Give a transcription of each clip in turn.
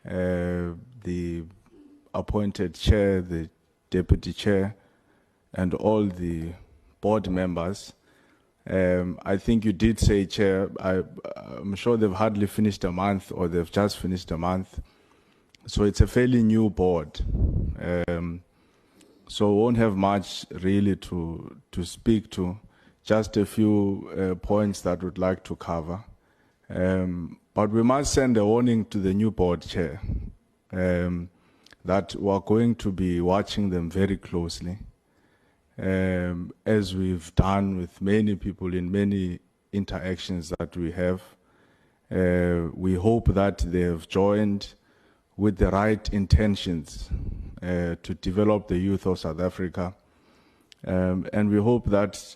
the appointed chair, the deputy chair, and all the board members. I think you did say, Chair, I'm sure they've hardly finished a month or they've just finished a month. So it's a fairly new board. So we won't have much really to speak to, just a few points that we'd like to cover. But we must send a warning to the new board chair that we're going to be watching them very closely. As we've done with many people in many interactions that we have. We hope that they have joined with the right intentions to develop the youth of South Africa. And we hope that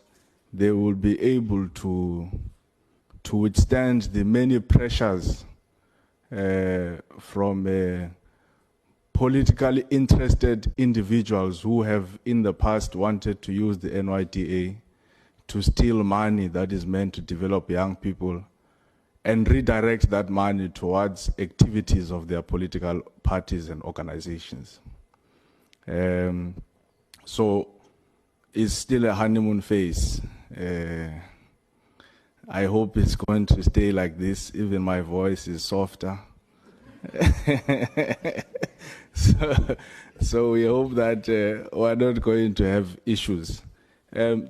they will be able to withstand the many pressures from politically interested individuals who have in the past wanted to use the NYDA to steal money that is meant to develop young people and redirect that money towards activities of their political parties and organizations. So it's still a honeymoon phase. I hope it's going to stay like this. Even my voice is softer. So we hope that we're not going to have issues.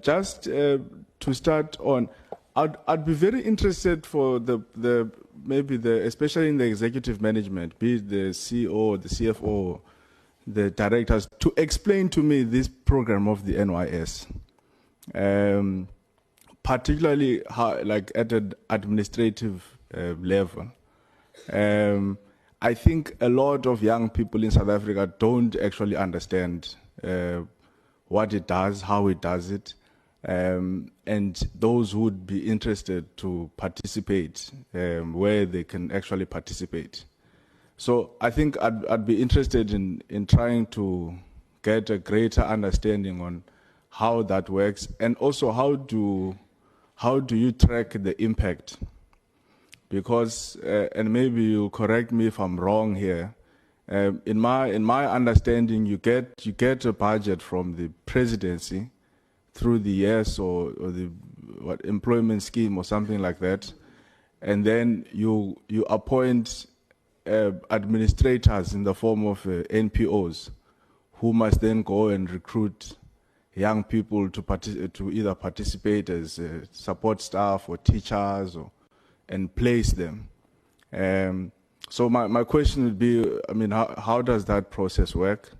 Just to start on, I'd be very interested for especially in the executive management, be it the CEO, the CFO, the directors, to explain to me this program of the NYS, particularly how, like at an administrative level. I think a lot of young people in South Africa don't actually understand what it does, how it does it, and those who would be interested to participate, where they can actually participate. So I think I'd be interested in trying to get a greater understanding on how that works, and also how do you track the impact? Because, and maybe you'll correct me if I'm wrong here, in my understanding, you get a budget from the presidency through the YES or the employment scheme or something like that, and then you appoint administrators in the form of NPOs, who must then go and recruit young people to either participate as support staff or teachers and place them. So my question would be, I mean, how does that process work?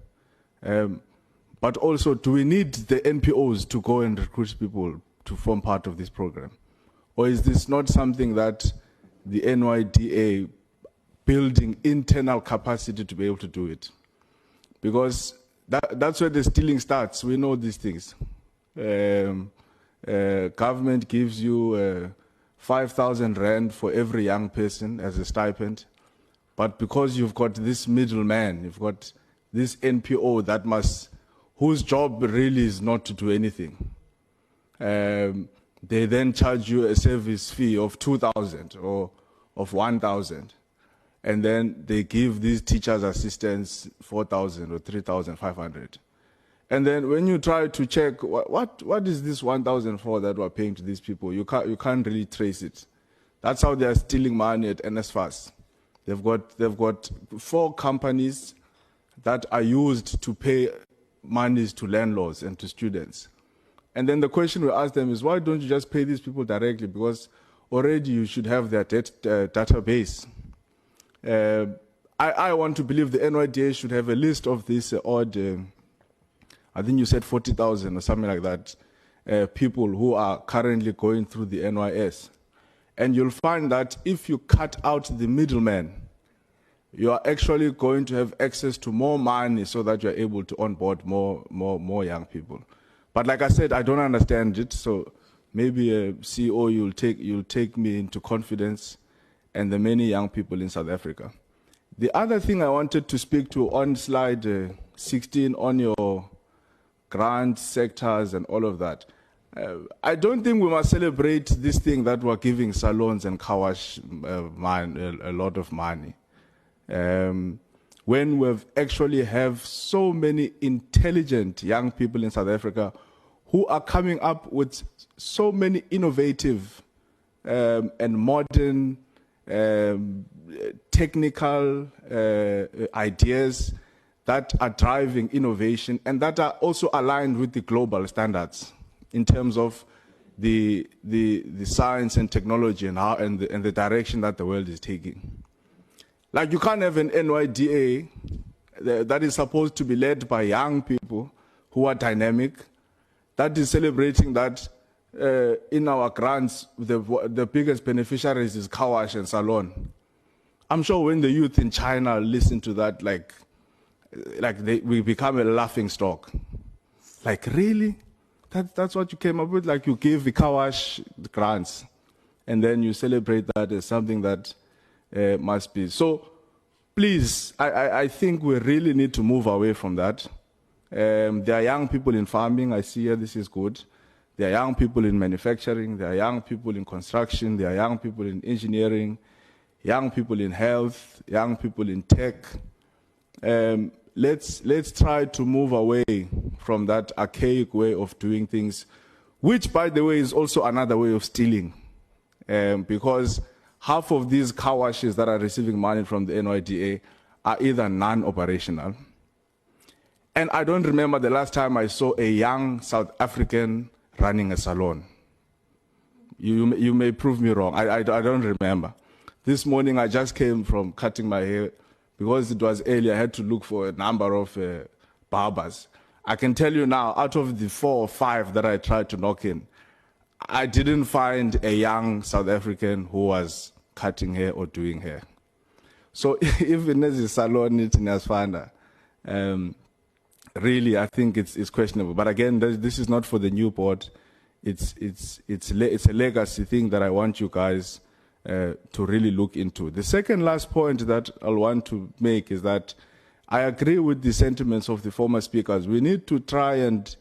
But also, do we need the NPOs to go and recruit people to form part of this program? Or is this not something that the NYDA building internal capacity to be able to do it? Because that's where the stealing starts. We know these things. Government gives you 5,000 rand for every young person as a stipend. But because you've got this middleman, you've got this NPO whose job really is not to do anything. They then charge you a service fee of 2,000 or of 1,000. And then they give these teachers assistants 4,000 or 3,500. And then when you try to check what is this 1,000 for that we're paying to these people, you can't really trace it. That's how they are stealing money at NSFAS. They've got 4 companies that are used to pay monies to landlords and to students. And then the question we ask them is, why don't you just pay these people directly? Because already you should have their database. I want to believe the NYDA should have a list of these odd, I think you said 40,000 or something like that, people who are currently going through the NYS. And you'll find that if you cut out the middleman, you are actually going to have access to more money so that you're able to onboard more young people. But like I said, I don't understand it, so maybe CEO, you'll take me into confidence and the many young people in South Africa. The other thing I wanted to speak to on slide 16 on your grant sectors and all of that, I don't think we must celebrate this thing that we're giving salons and car wash a lot of money. when we've actually have so many intelligent young people in South Africa who are coming up with so many innovative and modern technical ideas that are driving innovation and that are also aligned with the global standards in terms of the science and technology and how and the direction that the world is taking. Like, you can't have an NYDA that is supposed to be led by young people who are dynamic, that is celebrating that in our grants, the biggest beneficiaries is car wash and salon. I'm sure when the youth in China listen to that, we become a laughing stock. Like, really? That's what you came up with? Like, you give the car wash grants, and then you celebrate that as something that must be. So, please, I think we really need to move away from that. There are young people in farming. I see here, this is good. There are young people in manufacturing. There are young people in construction. There are young people in engineering, young people in health, young people in tech. Let's try to move away from that archaic way of doing things, which, by the way, is also another way of stealing, because half of these car washes that are receiving money from the NYDA are either non-operational. And I don't remember the last time I saw a young South African running a salon. You may prove me wrong. I don't remember. This morning I just came from cutting my hair. Because it was early, I had to look for a number of barbers. I can tell you now, out of the 4 or 5 that I tried to knock in, I didn't find a young South African who was cutting hair or doing hair. So even as a salon in Asfanda, really, I think it's questionable. But again, this is not for the new board. It's a legacy thing that I want you guys to really look into. The second last point that I'll want to make is that I agree with the sentiments of the former speakers. We need to try and,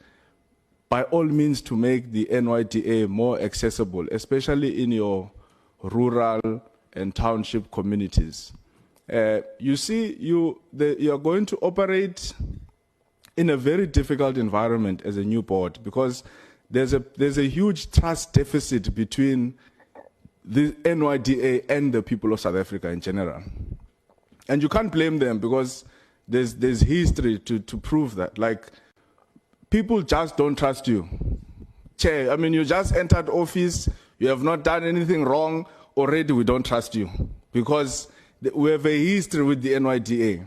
by all means, to make the NYDA more accessible, especially in your rural and township communities. You see, you're going to operate in a very difficult environment as a new board, because there's a huge trust deficit between the NYDA and the people of South Africa in general. And you can't blame them, because there's history to prove that. Like, people just don't trust you. Chair, I mean, you just entered office, you have not done anything wrong, already we don't trust you. Because we have a history with the NYDA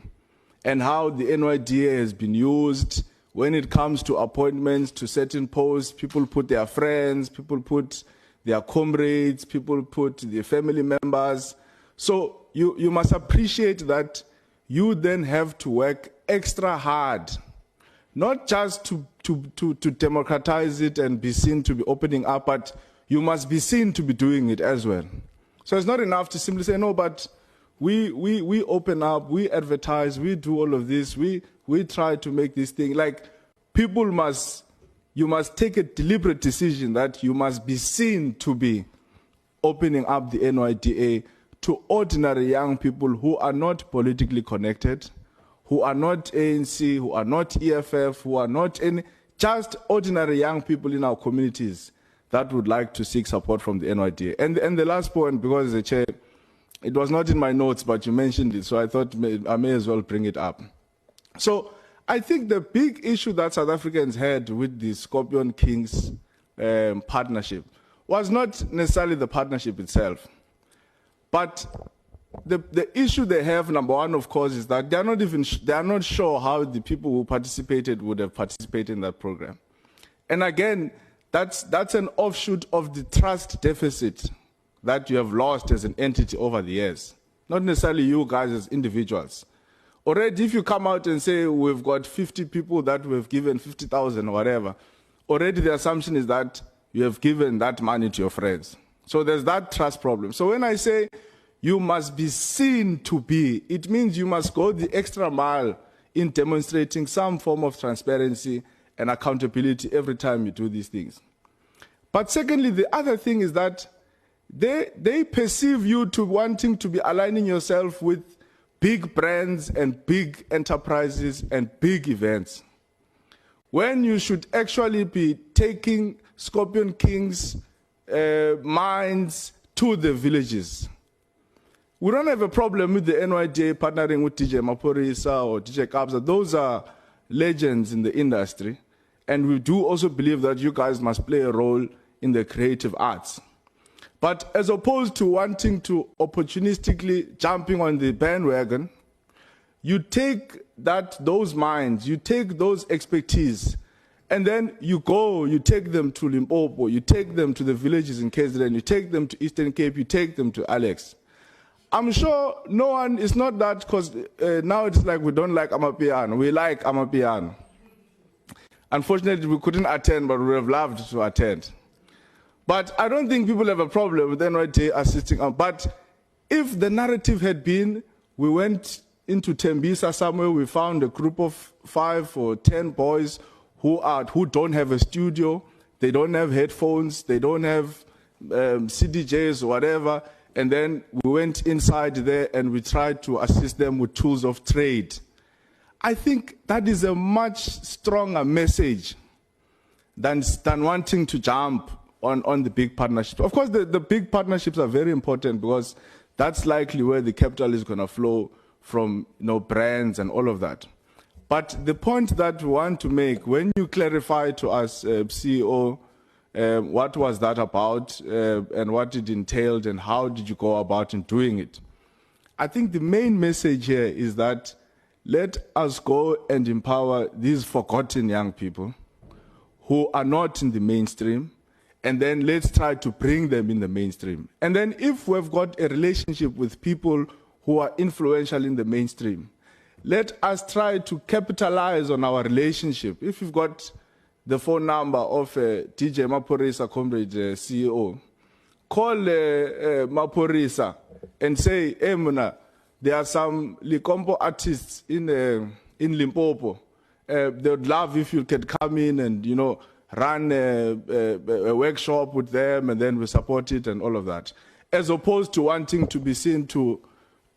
and how the NYDA has been used when it comes to appointments to certain posts. People put their friends, people put their comrades, people put their family members. So you must appreciate that you then have to work extra hard, not just to democratize it and be seen to be opening up, but you must be seen to be doing it as well. So it's not enough to simply say, no, but we open up, we advertise, we do all of this, we try to make this thing. Like, you must take a deliberate decision that you must be seen to be opening up the NYDA to ordinary young people who are not politically connected, who are not ANC, who are not EFF, who are not any, just ordinary young people in our communities that would like to seek support from the NYDA. And the last point, because the chair, it was not in my notes, but you mentioned it, so I thought I may as well bring it up. So I think the big issue that South Africans had with the Scorpion Kings partnership was not necessarily the partnership itself, but the issue they have, number one, of course, is that they are not sure how the people who participated would have participated in that program. And again, that's an offshoot of the trust deficit that you have lost as an entity over the years, not necessarily you guys as individuals. Already, if you come out and say, we've got 50 people that we've given 50,000 or whatever, already the assumption is that you have given that money to your friends. So there's that trust problem. So when I say you must be seen to be, it means you must go the extra mile in demonstrating some form of transparency and accountability every time you do these things. But secondly, the other thing is that they perceive you to wanting to be aligning yourself with big brands and big enterprises and big events, when you should actually be taking Scorpion King's minds to the villages. We don't have a problem with the NYDA partnering with DJ Maphorisa or DJ Kabza. Those are legends in the industry. And we do also believe that you guys must play a role in the creative arts. But as opposed to wanting to opportunistically jumping on the bandwagon, you take those minds, you take those expertise, and then you take them to Limpopo, you take them to the villages in KZN, you take them to Eastern Cape, you take them to Alex. I'm sure no one, it's not that because now it's like we don't like Amapiano. We like Amapiano. Unfortunately, we couldn't attend, but we would have loved to attend. But I don't think people have a problem with NYT assisting. But if the narrative had been, we went into Tembisa somewhere, we found a group of 5 or 10 boys who don't have a studio, they don't have headphones, they don't have CDJs or whatever, and then we went inside there and we tried to assist them with tools of trade. I think that is a much stronger message than wanting to jump on the big partnerships. Of course, the big partnerships are very important because that's likely where the capital is going to flow from, brands and all of that. But the point that we want to make, when you clarify to us, CEO, what was that about and what it entailed and how did you go about in doing it? I think the main message here is that let us go and empower these forgotten young people who are not in the mainstream, and then let's try to bring them in the mainstream. And then if we've got a relationship with people who are influential in the mainstream, let us try to capitalize on our relationship. If you've got the phone number of DJ Maphorisa, comrade CEO, call Maphorisa and say, hey, Muna, there are some Likompo artists in Limpopo. They would love if you could come in and, run a workshop with them and then we support it and all of that. As opposed to wanting to be seen to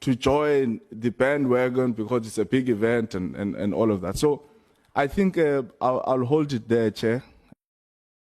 join the bandwagon because it's a big event and all of that. So I think I'll hold it there, Chair.